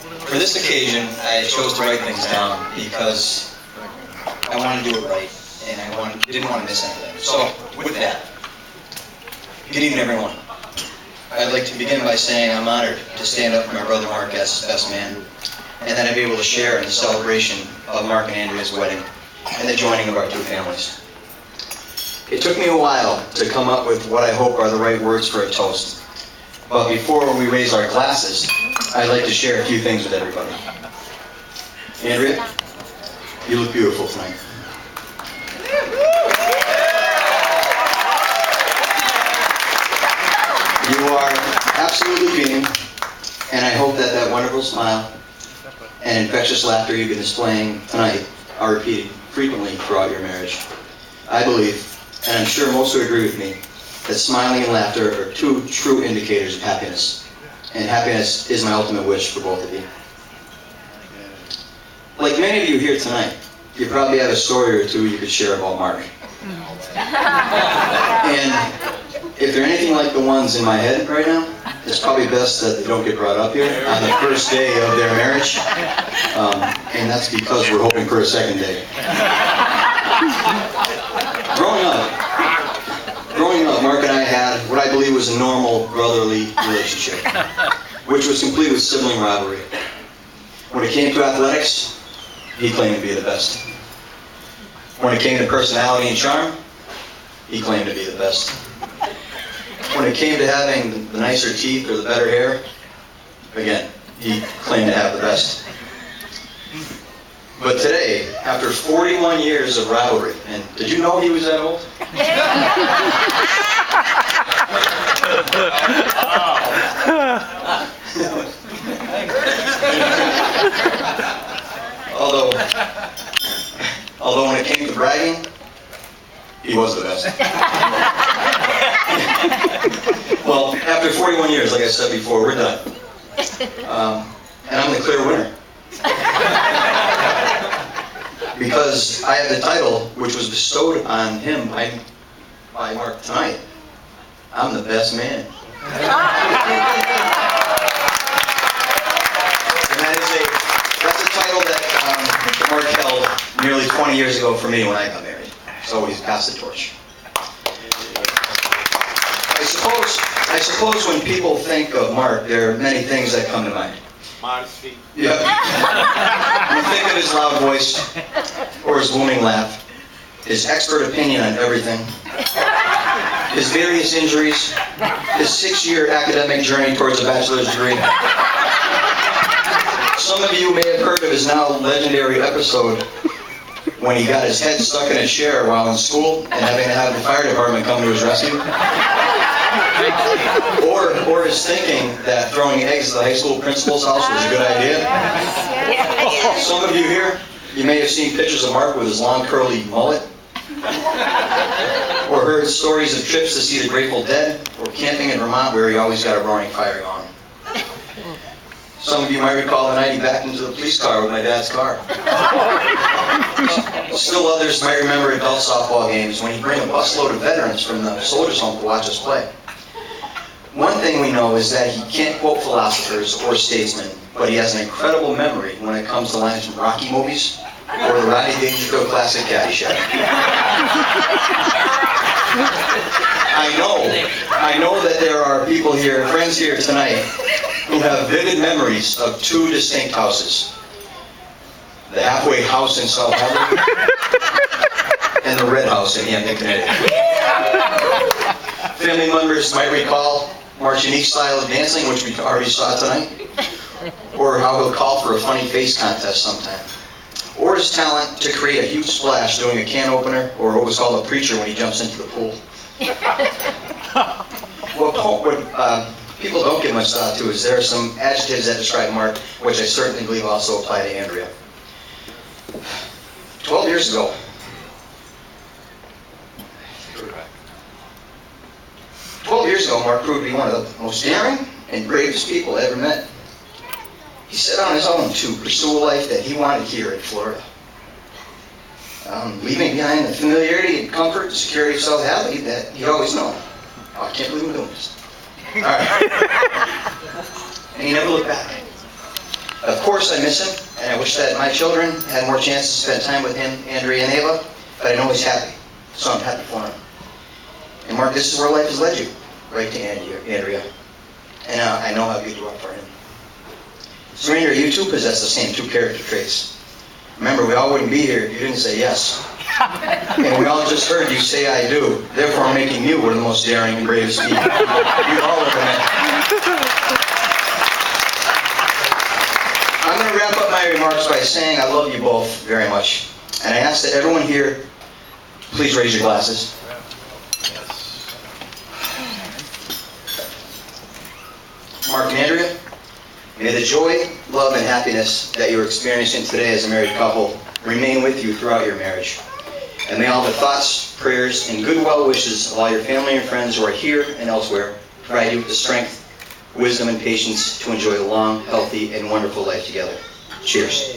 For this occasion, I chose to write things down because I wanted to do it right, and didn't want to miss anything. So, with that, good evening, everyone. I'd like to begin by saying I'm honored to stand up for my brother Mark as his best man, and that I'd be able to share in the celebration of Mark and Andrea's wedding and the joining of our two families. It took me a while to come up with what I hope are the right words for a toast. But before we raise our glasses, I'd like to share a few things with everybody. Andrea, you look beautiful tonight. You are absolutely beaming, and I hope that that wonderful smile and infectious laughter you've been displaying tonight are repeated frequently throughout your marriage. I believe, and I'm sure most would agree with me, that smiling and laughter are two true indicators of happiness. And happiness is my ultimate wish for both of you. Like many of you here tonight, you probably have a story or two you could share about Mark. And if they're anything like the ones in my head right now, it's probably best that they don't get brought up here on the first day of their marriage. And that's because we're hoping for a second day. Growing up, Mark and I had what I believe was a normal brotherly relationship, which was complete with sibling rivalry. When it came to athletics, he claimed to be the best. When it came to personality and charm, he claimed to be the best. When it came to having the nicer teeth or the better hair, again, he claimed to have the best. But today, after 41 years of rivalry, and did you know he was that old? Although when it came to bragging, he was the best. Well, after 41 years, like I said before, we're done. And I'm the clear winner. Because I have the title, which was bestowed on him by Mark tonight. I'm the best man. And that's a title that Mark held nearly 20 years ago for me when I got married. So he's passed the torch. I suppose when people think of Mark, there are many things that come to mind. Modesty. Yeah. You think of his loud voice, or his booming laugh, his expert opinion on everything, his various injuries, his 6-year academic journey towards a bachelor's degree. Some of you may have heard of his now legendary episode when he got his head stuck in a chair while in school and having to have the fire department come to his rescue. Or his thinking that throwing eggs at the high school principal's house was a good idea. Some of you here, you may have seen pictures of Mark with his long curly mullet, or heard stories of trips to see the Grateful Dead, or camping in Vermont where he always got a roaring fire going. Some of you might recall the night he backed into the police car with my dad's car. Still others might remember adult softball games when he'd bring a busload of veterans from the soldiers' home to watch us play. One thing we know is that he can't quote philosophers or statesmen, but he has an incredible memory when it comes to lines from Rocky movies or the Rodney Dangerfield classic Caddyshack. I know that there are people here, friends here tonight, who have vivid memories of two distinct houses. The halfway house in South Hadley and the red house in Hampton, Connecticut. Family members might recall Mark's unique style of dancing, which we already saw tonight, or how he'll call for a funny face contest sometime, or his talent to create a huge splash doing a can opener, or what was called a preacher when he jumps into the pool. What people don't give much thought to is there are some adjectives that describe Mark, which I certainly believe also apply to Andrea. 12 years ago, Mark proved to be one of the most daring and bravest people I ever met. He set on his own to pursue a life that he wanted here in Florida. Leaving behind the familiarity and comfort and security of South Hadley that he'd always known. Oh, I can't believe I'm doing this. All right. And he never looked back. Of course, I miss him, and I wish that my children had more chances to spend time with him, Andrea and Ava, but I know he's happy, so I'm happy for him. And Mark, this is where life has led you, right to Andrea. And I know how good you are for him. So Andrea, you two possess the same two character traits. Remember, we all wouldn't be here if you didn't say yes. And we all just heard you say I do, therefore making you one of the most daring and bravest people we've all ever met. I'm going to wrap up my remarks by saying I love you both very much. And I ask that everyone here, please raise your glasses. Mark and Andrea, may the joy, love, and happiness that you're experiencing today as a married couple remain with you throughout your marriage. And may all the thoughts, prayers, and good well wishes of all your family and friends who are here and elsewhere provide you with the strength, wisdom, and patience to enjoy a long, healthy, and wonderful life together. Cheers.